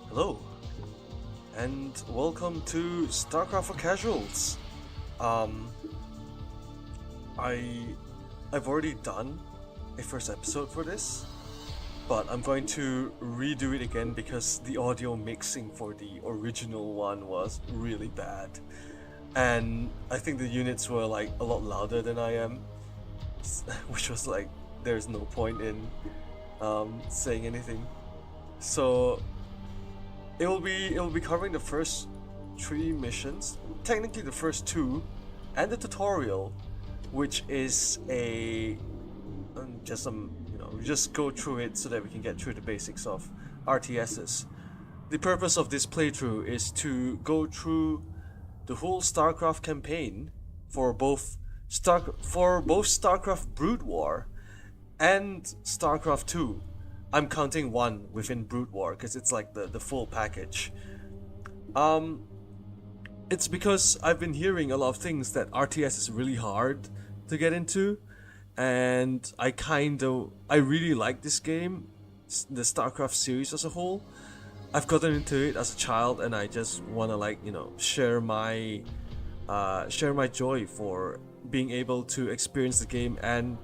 Hello, and welcome to StarCraft for Casuals. Um, I I've already done a first episode for this, but I'm going to redo it again because the audio mixing for the original one was really bad, and I think the units were like a lot louder than I am, which was like there's no point in saying anything. So it will be covering the first three missions, technically the first two, and the tutorial, which is a just some we just go through it so that we can get through the basics of RTSes. The purpose of this playthrough is to go through the whole StarCraft campaign for both StarCraft Brood War and StarCraft 2. I'm counting one within Brood War because it's like the full package. Um, it's because I've been hearing a lot of things that RTS is really hard to get into, and I really like this game, the StarCraft series as a whole. I've gotten into it as a child, and I just wanna share my joy for being able to experience the game and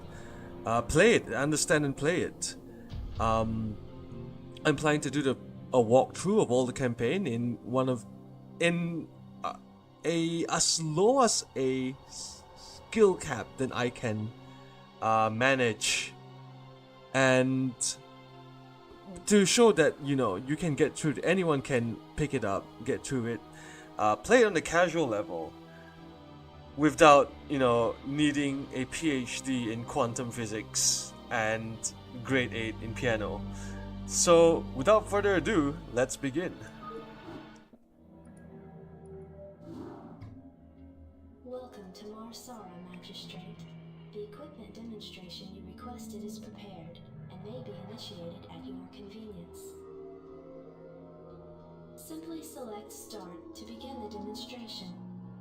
play it, understand and play it. I'm planning to do a walkthrough of all the campaign in as low as a skill cap that I can manage, and to show that you can get through. Anyone can pick it up, get through it, play it on the casual level without needing a PhD in quantum physics and grade 8 in piano. So without further ado, let's begin. Welcome to Marsara, Magistrate. The equipment demonstration you requested is prepared and may be initiated at your convenience. Simply select Start to begin the demonstration.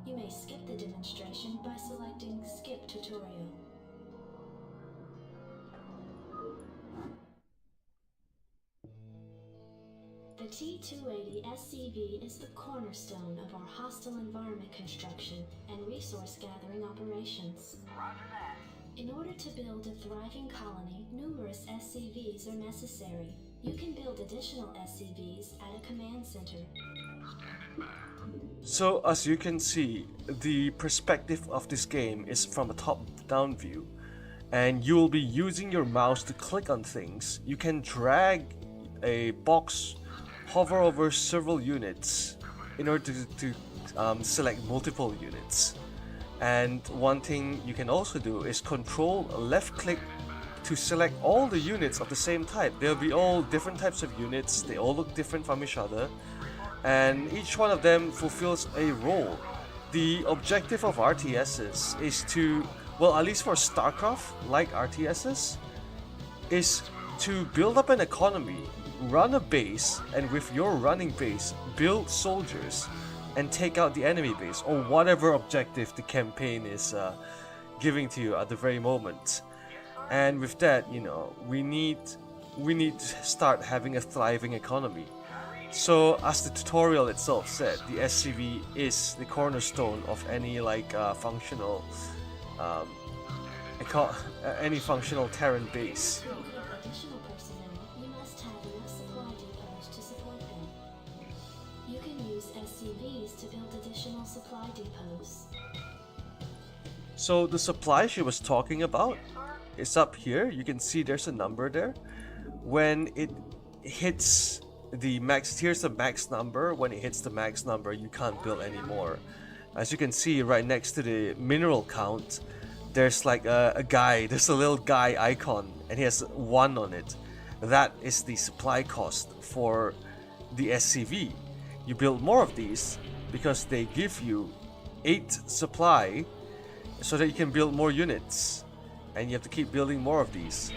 You may skip the demonstration by selecting Skip Tutorial. The T-280 SCV is the cornerstone of our hostile environment construction and resource gathering operations. Roger that. In order to build a thriving colony, numerous SCVs are necessary. You can build additional SCVs at a command center. Standing by. So as you can see, the perspective of this game is from a top-down view, and you will be using your mouse to click on things. You can drag a box, hover over several units in order to select multiple units. And one thing you can also do is control left click to select all the units of the same type. They'll be all different types of units, they all look different from each other, and each one of them fulfills a role. The objective of RTSes is to, well, at least for StarCraft, like RTSes, is to build up an economy, run a base, and with your running base, build soldiers and take out the enemy base, or whatever objective the campaign is giving to you at the very moment. And with that, we need to start having a thriving economy. So as the tutorial itself said, the SCV is the cornerstone of any functional any functional Terran base. To equip additional personnel, you must have enough supply depots to support them. You can use SCVs to build additional supply depots. So the supply she was talking about is up here. You can see there's a number there. When it hits the max, here's the max number. When it hits the max number, you can't build anymore. As you can see right next to the mineral count, there's like a guy, there's a little guy icon, and he has 1 on it. That is the supply cost for the SCV. You build more of these because they give you 8 supply so that you can build more units, and you have to keep building more of these.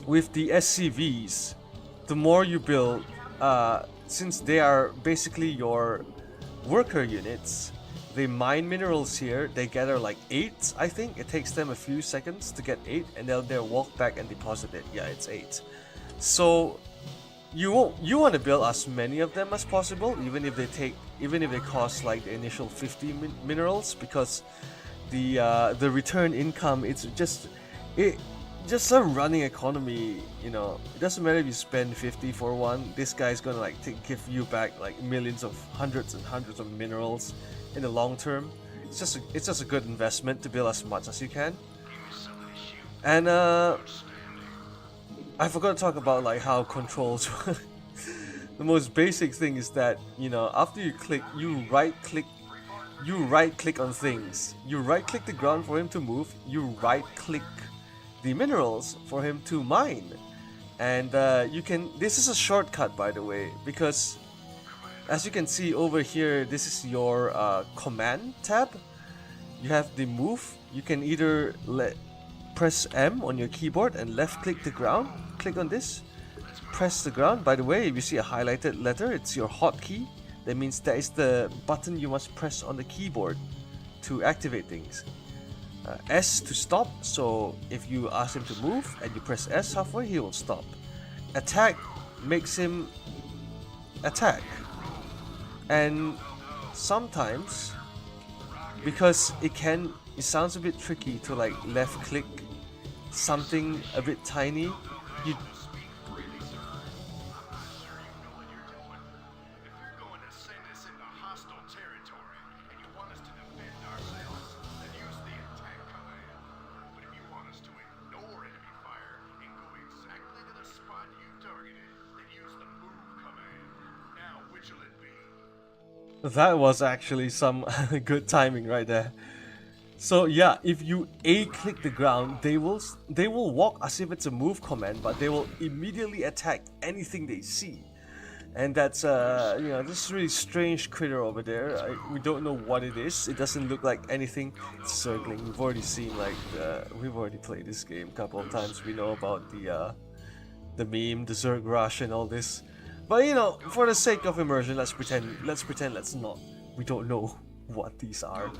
With the SCVs, the more you build, since they are basically your worker units, they mine minerals here. They gather like 8, I think. It takes them a few seconds to get 8, and they'll walk back and deposit it. Yeah, it's 8. So you want to build as many of them as possible, even if they cost like the initial 50 minerals, because the return income, it just a running economy. You know, it doesn't matter if you spend 50 for one. This guy's gonna like give you back like millions of hundreds and hundreds of minerals in the long term. It's just a good investment to build as much as you can. And I forgot to talk about like how controls work. The most basic thing is that, you know, after you click, you right click on things. You right click the ground for him to move, you right click the minerals for him to mine. And this is a shortcut, by the way, because as you can see over here, this is your command tab. You have the move. You can either press M on your keyboard and left click the ground. Click on this, press the ground. By the way, if you see a highlighted letter, it's your hotkey. That means that is the button you must press on the keyboard to activate things. S to stop, so if you ask him to move and you press S halfway, he will stop. Attack makes him attack. And sometimes, because it sounds a bit tricky to like left click something a bit tiny, you That was actually some good timing right there. So yeah, if you A-click the ground, they will walk as if it's a move command, but they will immediately attack anything they see. And that's you know, this really strange critter over there. We don't know what it is. It doesn't look like anything. It's circling. We've already seen like we've already played this game a couple of times. We know about the meme, the Zerg Rush, and all this. But you know, for the sake of immersion, let's pretend we don't know what these are.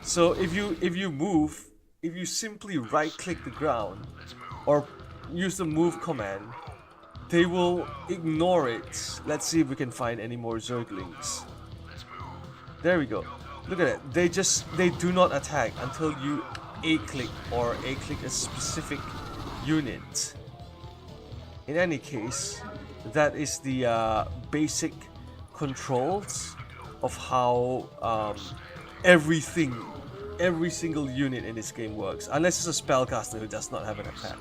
So if you simply right click the ground or use the move command, they will ignore it. Let's see if we can find any more Zerglings. There we go. Look at it. They do not attack until you A-click or A-click a specific unit. In any case, that is the basic controls of how every single unit in this game works, unless it's a spellcaster who does not have an attack.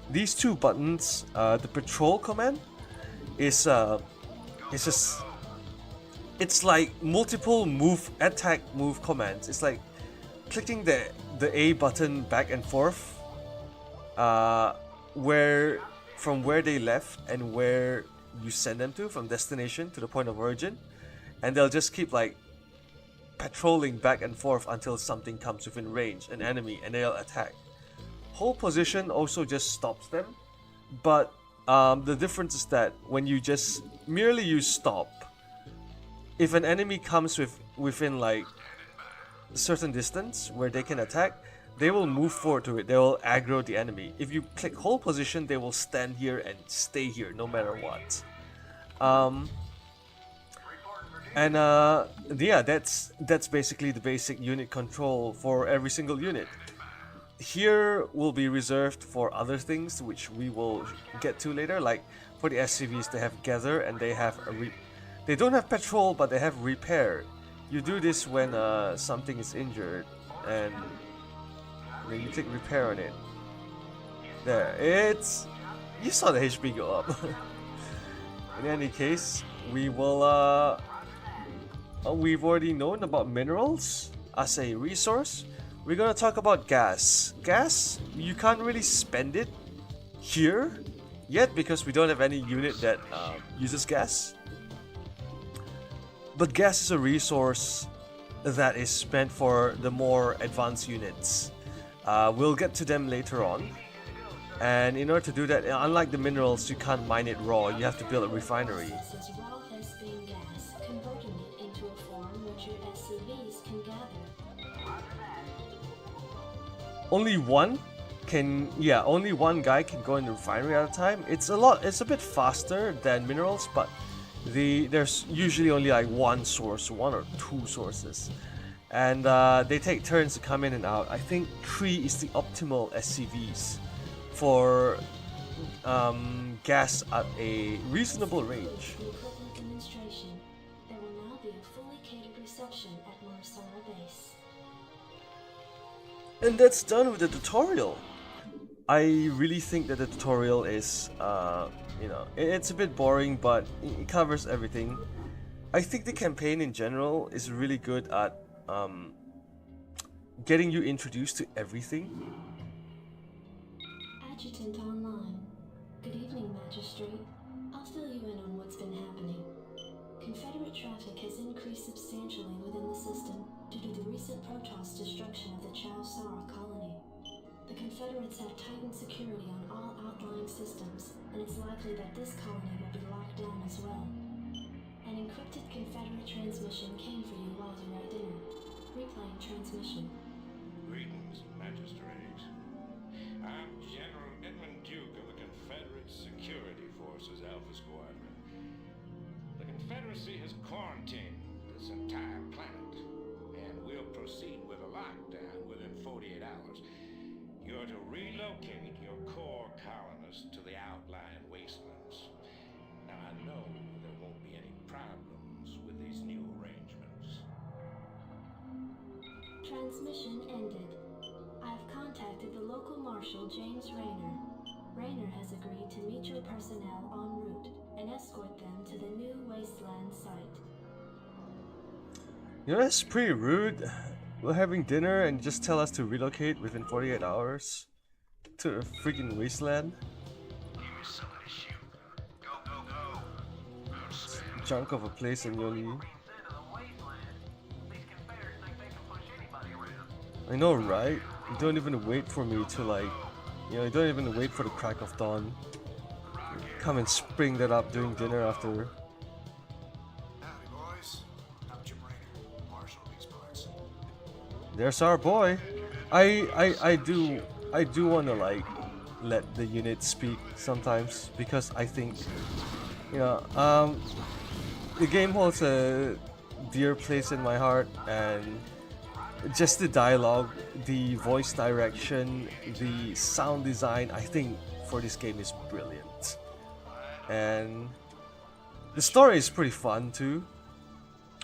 These two buttons, the patrol command is it's like multiple attack move commands. It's like clicking the A button back and forth, from where they left and where you send them to, from destination to the point of origin, and they'll just keep like patrolling back and forth until something comes within range, an enemy, and they'll attack. Hold position also just stops them, but the difference is that when you just merely use stop, if an enemy comes within like a certain distance where they can attack, they will move forward to it. They will aggro the enemy. If you click hold position, they will stand here and stay here no matter what. Yeah, that's basically the basic unit control for every single unit. Here will be reserved for other things which we will get to later. Like for the SCVs, they have gather and they have they don't have patrol, but they have repair. You do this when something is injured, and then you click repair on it. There, you saw the HP go up. In any case, we will we've already known about minerals as a resource. We're gonna talk about gas. Gas, you can't really spend it here yet because we don't have any unit that uses gas. But gas is a resource that is spent for the more advanced units. We'll get to them later on. And in order to do that, unlike the minerals, you can't mine it raw. You have to build a refinery. Processes raw S-beam gas, converting it into a form which your SCVs can gather. Only one can, yeah, only one guy can go in the refinery at a time. It's a bit faster than minerals, but there's usually only like one or two sources, and they take turns to come in and out. I think 3 is the optimal SCVs for gas at a reasonable range. For the equipment demonstration, there will now be a fully catered reception at Marsara Base. And that's done with the tutorial. I really think that the tutorial is, it's a bit boring, but it covers everything. I think the campaign in general is really good at getting you introduced to everything. Adjutant online. Good evening, Magistrate. I'll fill you in on what's been happening. Confederate traffic has increased substantially within the system due to the recent Protoss destruction of the Chow Sara colony. The Confederates have tightened security on all outlying systems, and it's likely that this colony will be locked down as well. An encrypted Confederate transmission came for you while you were at dinner. Replaying transmission. Greetings, Magistrate. I'm General Edmund Duke of the Confederate Security Forces Alpha Squadron. The Confederacy has quarantined this entire planet, and will proceed with a lockdown within 48 hours. You're to relocate your core colonists to the outlying wastelands. Now, I know there won't be any problems with these new arrangements. Transmission ended. I've contacted the local marshal, James Rayner. Rayner has agreed to meet your personnel en route and escort them to the new wasteland site. You know, that's pretty rude. We're having dinner and just tell us to relocate within 48 hours to the freaking wasteland. Give me something to shoot. Go, go, go. Outstanding. Junk of a place and you'll leave. Instead of the wasteland, these Confederates think they can push anybody around. I know, right? You don't even wait for me to you don't even wait for the crack of dawn. Come and spring that up during dinner after. Howdy, boys. I'm Jim Raynor, Marshal of these parts. There's our boy. I do want to let the unit speak sometimes because I think the game holds a dear place in my heart, and just the dialogue, the voice direction, the sound design, I think for this game is brilliant. And the story is pretty fun too.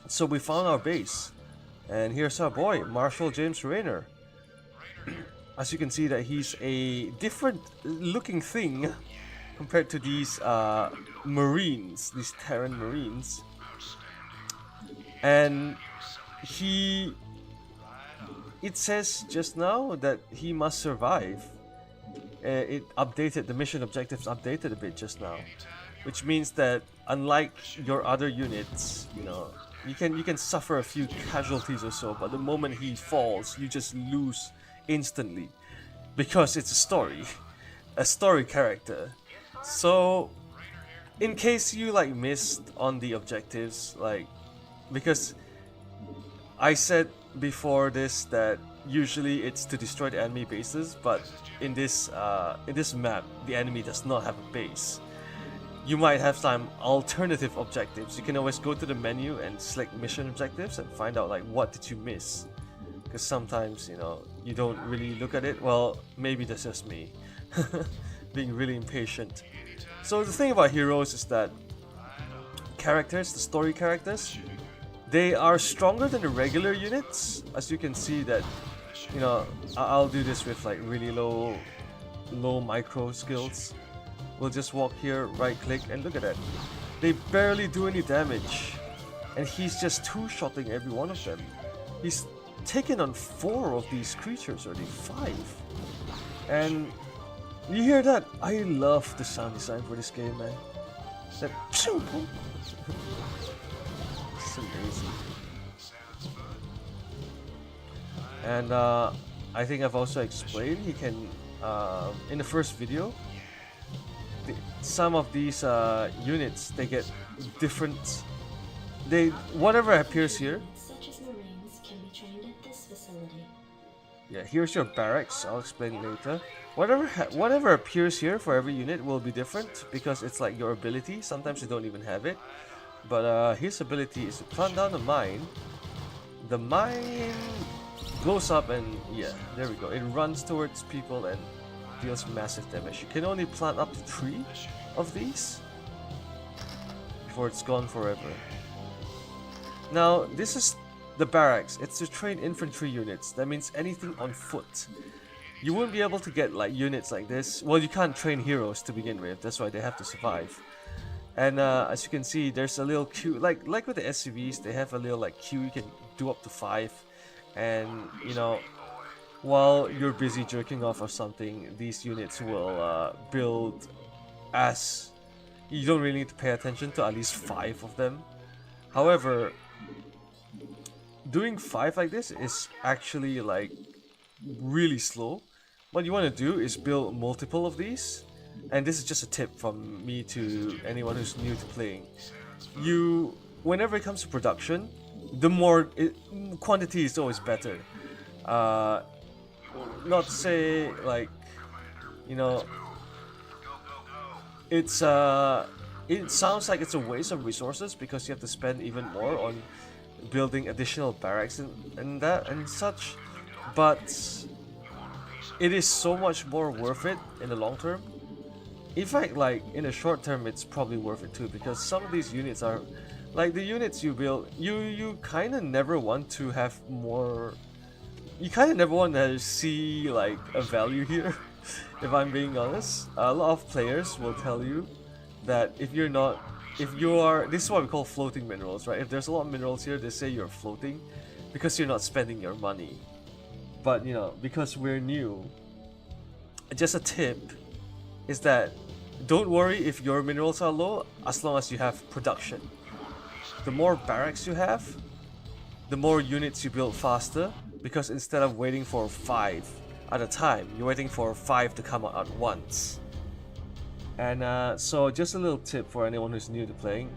So we found our base, and here's our boy, Marshal James Rayner. As you can see that he's a different looking thing compared to these Marines, these Terran Marines. And it says just now that he must survive. The mission objectives updated a bit just now, which means that unlike your other units, you can suffer a few casualties or so, but the moment he falls, you just lose instantly because it's a story character. So in case you missed on the objectives, because I said before this that usually it's to destroy the enemy bases, but in this map the enemy does not have a base. You might have some alternative objectives. You can always go to the menu and select mission objectives and find out what did you miss, because sometimes you don't really look at it. Well, maybe that's just me being really impatient. So the thing about heroes is that the story characters, they are stronger than the regular units. As you can see that, I'll do this with really low micro skills. We'll just walk here, right click, and look at that. They barely do any damage. And he's just two-shotting every one of them. He's taken on 4 of these creatures already, 5. And you hear that? I love the sound design for this game, man. That it's amazing. And I think I've also explained he can in the first video, some of these units, they get different. Whatever appears here. Such as Marines can be trained at this facility. Yeah, here's your barracks. I'll explain later. whatever appears here for every unit will be different because it's like your ability. Sometimes you don't even have it. But his ability is to plant down a mine. The mine blows up and yeah, there we go. It runs towards people and deals massive damage. You can only plant up to 3 of these before it's gone forever. Now, this is the barracks. It's to train infantry units. That means anything on foot. You wouldn't be able to get like units like this. Well, you can't train heroes to begin with. That's why they have to survive. And as you can see, there's a little queue. Like with the SCVs, they have a little like queue. You can do up to 5. And you know, while you're busy jerking off or something, these units will build as you don't really need to pay attention to at least 5 of them. However, doing 5 like this is actually like really slow. What you want to do is build multiple of these, and this is just a tip from me to anyone who's new to playing. Whenever it comes to production, the more quantity is always better. Not to say like, you know, it sounds like it's a waste of resources because you have to spend even more on building additional barracks and such, but it is so much more worth it in the long term. In fact, like in the short term, it's probably worth it too, because some of these units are like the units you build. You kind of never want to have more. You kind of never want to see like a value here. If I'm being honest, a lot of players will tell you that if you are, this is what we call floating minerals, right? If there's a lot of minerals here, they say you're floating because you're not spending your money. But you know, because we're new, just a tip is that don't worry if your minerals are low as long as you have production. The more barracks you have, the more units you build faster, because instead of waiting for 5 at a time, you're waiting for 5 to come out at once. And so just a little tip for anyone who's new to playing,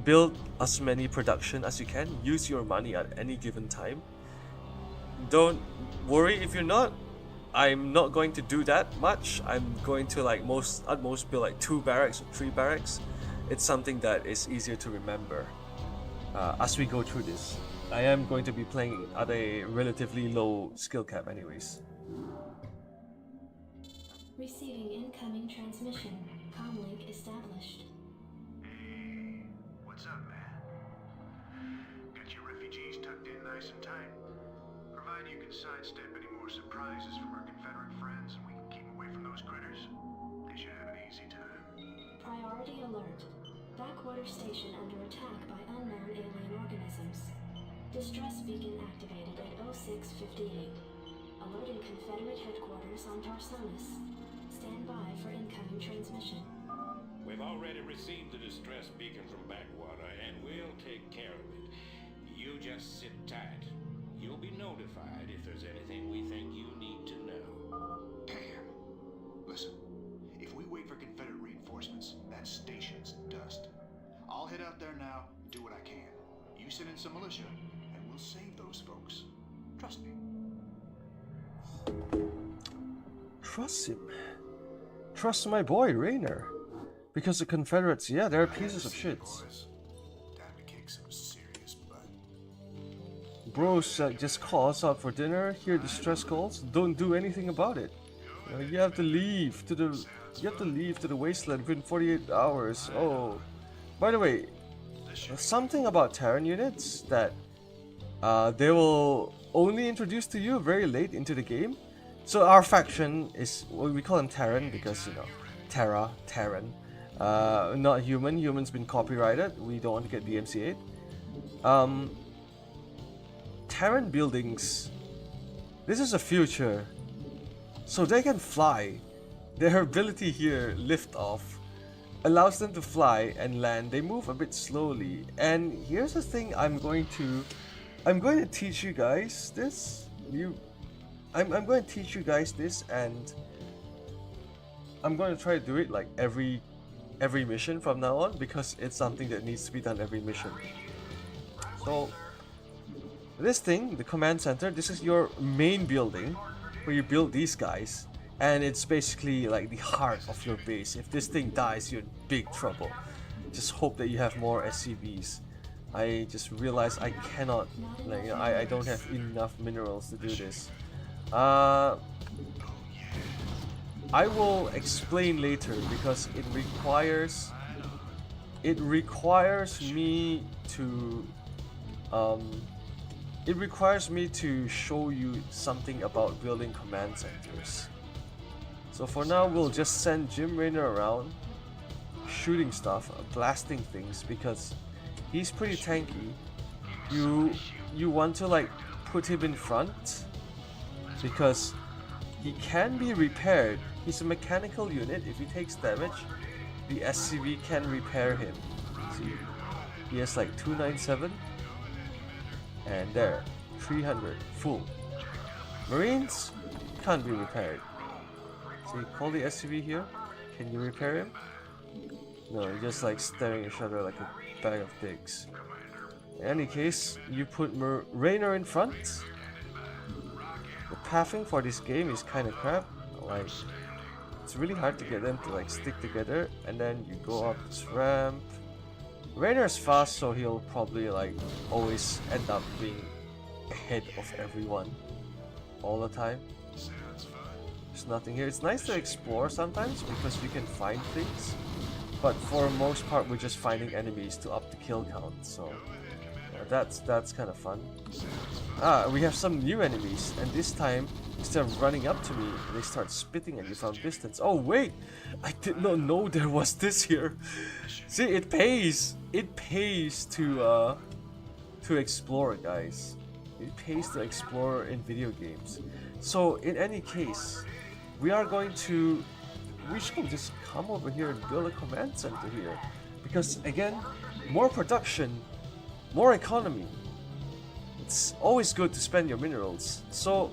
build as many production as you can, use your money at any given time. Don't worry if you're not. I'm not going to do that much. I'm going to like at most build like 2 barracks or 3 barracks. It's something that is easier to remember as we go through this. I am going to be playing at a relatively low skill cap anyways. Receiving incoming transmission. Comlink established. Hey, what's up, man? Got your refugees tucked in nice and tight? Provided you can sidestep any more surprises from our Confederate friends and we can keep away from those critters, they should have an easy time. Priority alert. Backwater station under attack by unknown alien organisms. Distress beacon activated at 0658. Alerting Confederate headquarters on Tarsonis. Stand by for incoming transmission. We've already received the distress beacon from Backwater, and we'll take care of it. You just sit tight. You'll be notified if there's anything we think you need to know. Damn. Listen, if we wait for Confederate reinforcements, that station's dust. I'll head out there now and do what I can. You send in some militia, and we'll save those folks. Trust me. Trust him. Trust my boy, Raynor. Because the Confederates, yeah, they're pieces of shit. Boys, time to kick some serious butt. Bros just call us out for dinner, hear distress calls, don't do anything about it. You have to leave to the wasteland within 48 hours. Oh, by the way, there's something about Terran units that they will only introduce to you very late into the game. So our faction is, well, we call them Terran because, you know, Terran. Not human. Human's been copyrighted. We don't want to get DMCA'd. Terran buildings. This is a future. So they can fly. Their ability here, lift off, allows them to fly and land. They move a bit slowly. And here's the thing I'm going to teach you guys this. I'm going to teach you guys this, and I'm going to try to do it like every mission from now on, because it's something that needs to be done every mission. So this thing, the command center, this is your main building. where you build these guys, and it's basically like the heart of your base. If this thing dies, you're in big trouble. Just hope that you have more SCVs. I just realized I cannot, like, I don't have enough minerals to do this. I will explain later because it requires me to show you something about building command centers. So for now, we'll just send Jim Raynor around shooting stuff, blasting things, because he's pretty tanky. You want to like put him in front because he can be repaired. He's a mechanical unit. If he takes damage, the SCV can repair him. See, he has like 297, and there, 300 full. Marines can't be repaired. See, call the SCV here. Can you repair him? No, you're just like staring at each other like a bag of dicks. In any case, you put Raynor in front. The pathing for this game is kind of crap. Like, it's really hard to get them to like stick together, and then you go up this ramp. Raynor's fast, so he'll probably like always end up being ahead of everyone all the time. There's nothing here. It's nice to explore sometimes because you can find things, but for the most part we're just finding enemies to up the kill count, so that's kind of fun. We have some new enemies, and this time instead of running up to me, they start spitting at you from distance. Oh wait, I did not know there was this here. See, it pays to explore, guys. It pays to explore in video games. So in any case, we should just come over here and build a command center here, because again, more production, more economy. It's always good to spend your minerals. So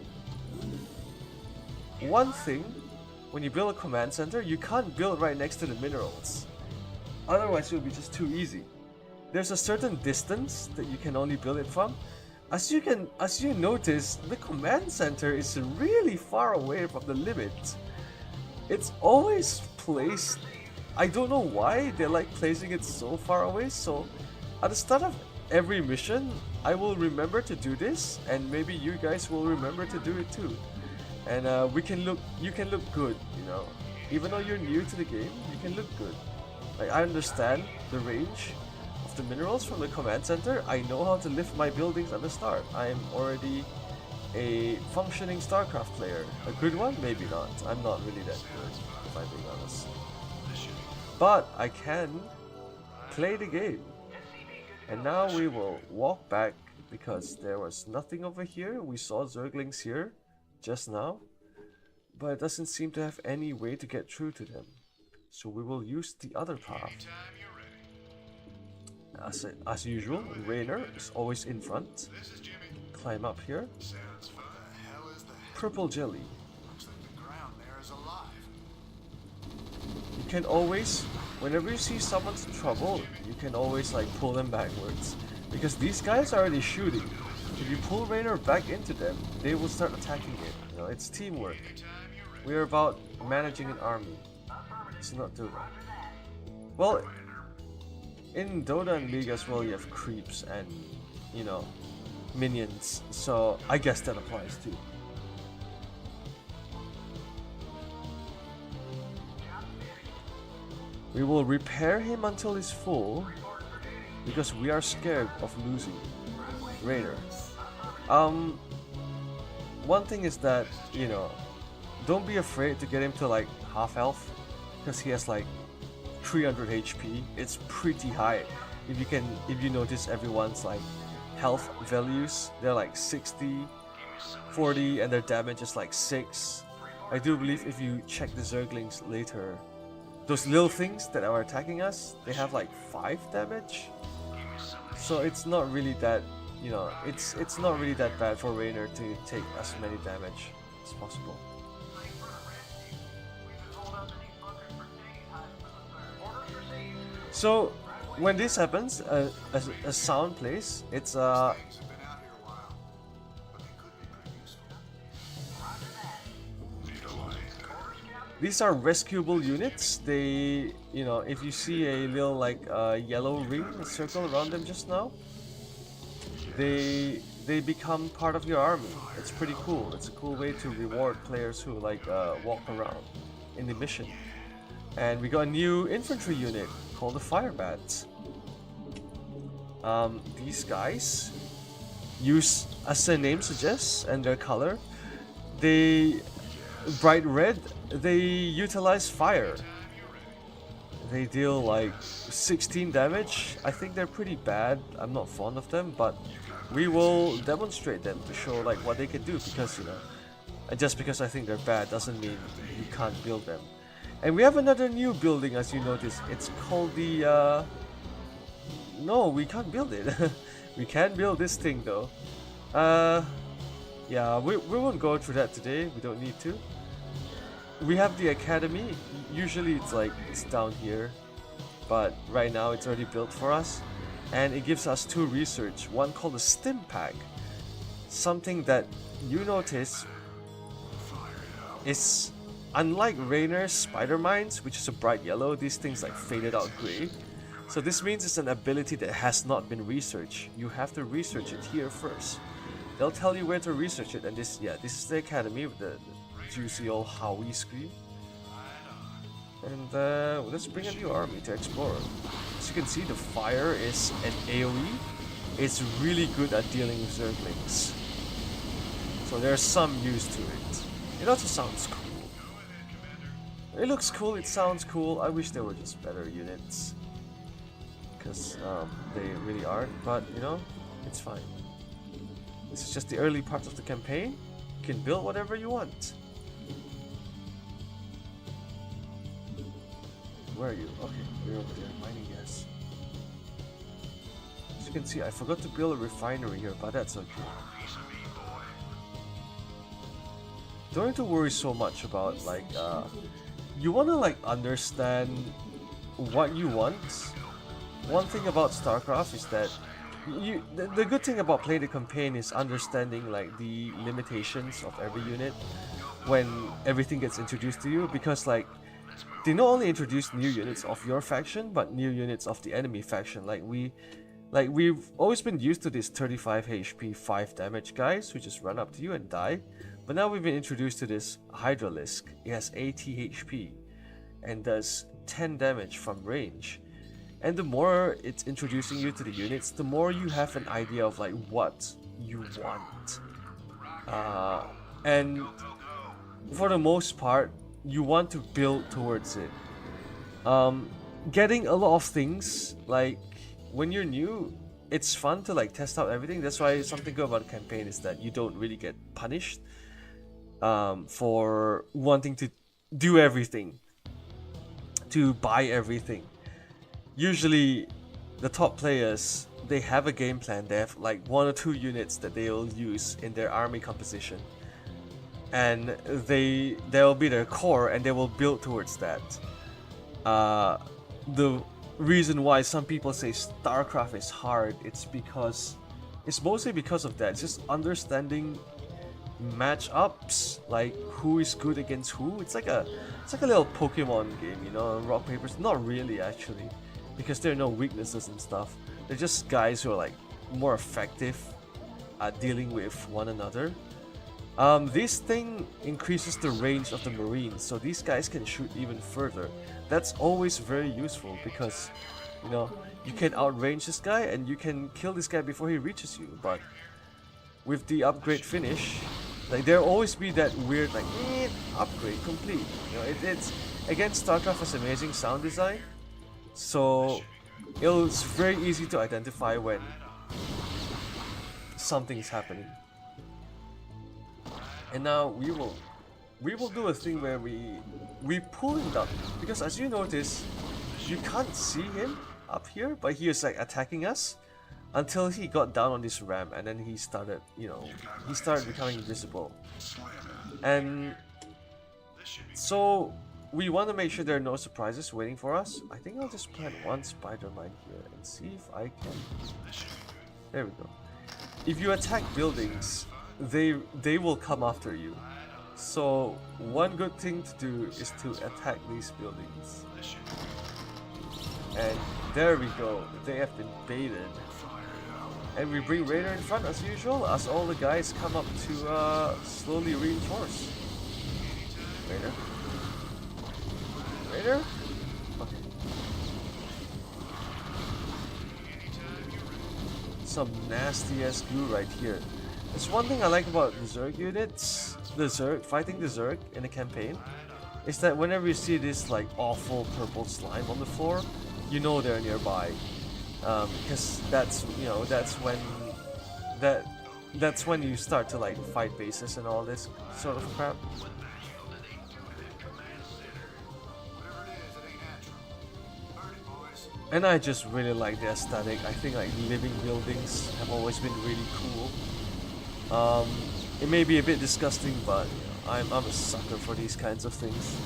one thing, when you build a command center, you can't build right next to the minerals. Otherwise it will be just too easy. There's a certain distance that you can only build it from. As you notice, the command center is really far away from the limit. It's always placed, I don't know why they like placing it so far away. So at the start of every mission, I will remember to do this, and maybe you guys will remember to do it too. And you can look good, you know. Even though you're new to the game, you can look good. Like, I understand the range of the minerals from the command center. I know how to lift my buildings at the start. I'm already a functioning StarCraft player. A good one? Maybe not. I'm not really that good, if I'm being honest. But I can play the game. And now we will walk back because there was nothing over here. We saw Zerglings here just now, but it doesn't seem to have any way to get through to them. So we will use the other path. As usual, Raynor is always in front. Climb up here. Purple jelly. You can always, whenever you see someone's in trouble, you can always like pull them backwards, because these guys are already shooting. If you pull Raynor back into them, they will start attacking it. You know, it's teamwork. We are about managing an army. It's not Dota. Well, in Dota and League as well, you have creeps and, you know, minions. So I guess that applies too. We will repair him until he's full, because we are scared of losing Raynor. One thing is that, you know, don't be afraid to get him to like half health, because he has like 300 HP. It's pretty high. If you notice everyone's like health values, they're like 60, 40, and their damage is like 6. I do believe if you check the Zerglings later, those little things that are attacking us, they have like 5 damage. So it's not really that, you know, it's not really that bad for Raynor to take as many damage as possible. So when this happens, a sound plays. These are rescuable units. They, you know, if you see a little like yellow ring, a circle around them just now, they become part of your army. It's pretty cool. It's a cool way to reward players who like walk around in the mission. And we got a new infantry unit called the Firebats. These guys use, as their name suggests, and their color, they bright red. They utilize fire. They deal like 16 damage. I think they're pretty bad. I'm not fond of them, but we will demonstrate them to show like what they can do, because you know, just because I think they're bad doesn't mean you can't build them. And we have another new building, as you notice. It's called the no, we can't build it. We can build this thing though. Yeah, we won't go through that today. We don't need to. We have the academy. Usually it's down here, but right now it's already built for us, and it gives us 2 research. One called the Stim Pack, something that you notice is unlike Rainer's Spider Mines, which is a bright yellow. These things like faded out gray. So this means it's an ability that has not been researched. You have to research it here first. They'll tell you where to research it, and this is the academy with the juicy old Howie screen. And let's bring a new army to explore. As you can see, the fire is an AoE. It's really good at dealing with Zerglings. So there's some use to it. It also sounds cool. It looks cool, it sounds cool. I wish there were just better units, because they really aren't, but you know, it's fine. This is just the early parts of the campaign. You can build whatever you want. Where are you? Okay, you're over there, mining gas. As you can see, I forgot to build a refinery here, but that's okay. Don't need to worry so much about like, you wanna like understand what you want. One thing about StarCraft is that the good thing about playing the campaign is understanding like the limitations of every unit when everything gets introduced to you, because like they not only introduce new units of your faction but new units of the enemy faction. We've always been used to this 35 HP 5 damage guys who just run up to you and die, but now we've been introduced to this Hydralisk. It has 80 HP and does 10 damage from range. And the more it's introducing you to the units, the more you have an idea of like what you want. And for the most part, you want to build towards it. Getting a lot of things, like when you're new, it's fun to like test out everything. That's why something good about the campaign is that you don't really get punished for wanting to do everything, to buy everything. Usually the top players, they have a game plan. They have like 1 or 2 units that they'll use in their army composition, and they'll be their core, and they will build towards that. The reason why some people say StarCraft is hard, it's mostly because of that. It's just understanding matchups, like who is good against who. It's like a little Pokemon game, you know, rock papers. Not really actually, because there are no weaknesses and stuff. They're just guys who are like more effective at dealing with one another. This thing increases the range of the Marines, so these guys can shoot even further. That's always very useful because, you know, you can outrange this guy and you can kill this guy before he reaches you. But with the upgrade finish, like there'll always be that weird like upgrade complete. You know, it's again, StarCraft has amazing sound design. So it's very easy to identify when something's happening. And now we will do a thing where we pull him down, because as you notice, you can't see him up here, but he is like attacking us until he got down on this ramp, and then he started, you know, becoming invisible. And so we want to make sure there are no surprises waiting for us. I think I'll just plant 1 spider mine here and see if I can. There we go. If you attack buildings, they will come after you. So one good thing to do is to attack these buildings. And there we go, they have been baited. And we bring Raider in front as usual, as all the guys come up to slowly reinforce. Raider? Raider? Okay. Some nasty ass glue right here. There's one thing I like about the Zerg units, fighting the Zerg in the campaign, is that whenever you see this like awful purple slime on the floor, you know they're nearby. Because that's when you start to like fight bases and all this sort of crap. And I just really like the aesthetic. I think like living buildings have always been really cool. It may be a bit disgusting, but you know, I'm a sucker for these kinds of things.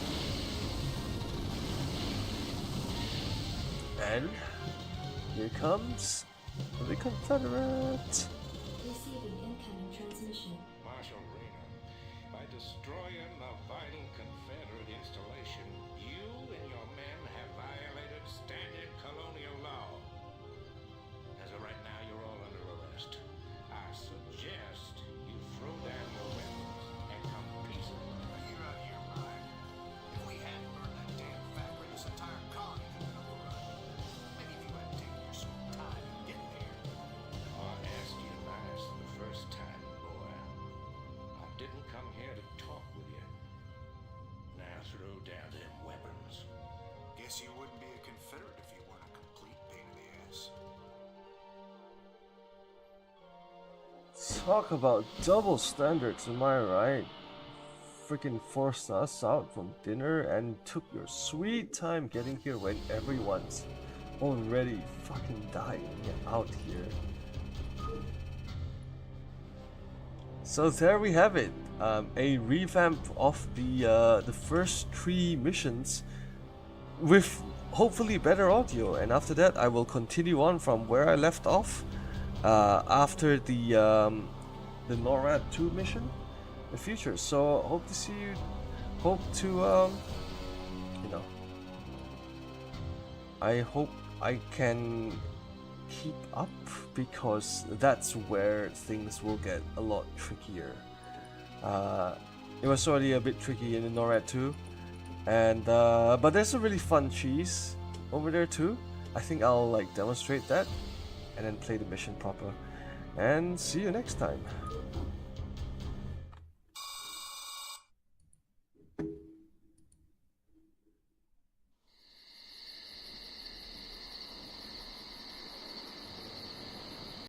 And here comes the Confederate. Receiving incoming transmission. Marshal Rayner, by destroying the vital Confederate installation, you and your men have violated standard colonial law. As of right now, you're all under arrest. I suggest you throw down your weapons and come peaceably. You're out of your mind. If we hadn't burned that damn factory, this entire colony could have been overrun. Maybe if you hadn't taken your sweet time in getting here. I asked you nice the first time, boy. I didn't come here to talk with you. Now throw down them weapons. Guess you wouldn't be a Confederate if you weren't a complete pain in the ass. Talk about double standards, am I right? Freaking forced us out from dinner and took your sweet time getting here when everyone's already fucking dying out here. So there we have it, a revamp of the first 3 missions with hopefully better audio, and after that I will continue on from where I left off after the NORAD 2 mission in the future. So hope to see you, hope to you know, I hope I can keep up, because that's where things will get a lot trickier. It was already a bit tricky in the NORAD 2, and but there's a really fun cheese over there too. I think I'll like demonstrate that and then play the mission proper, and see you next time.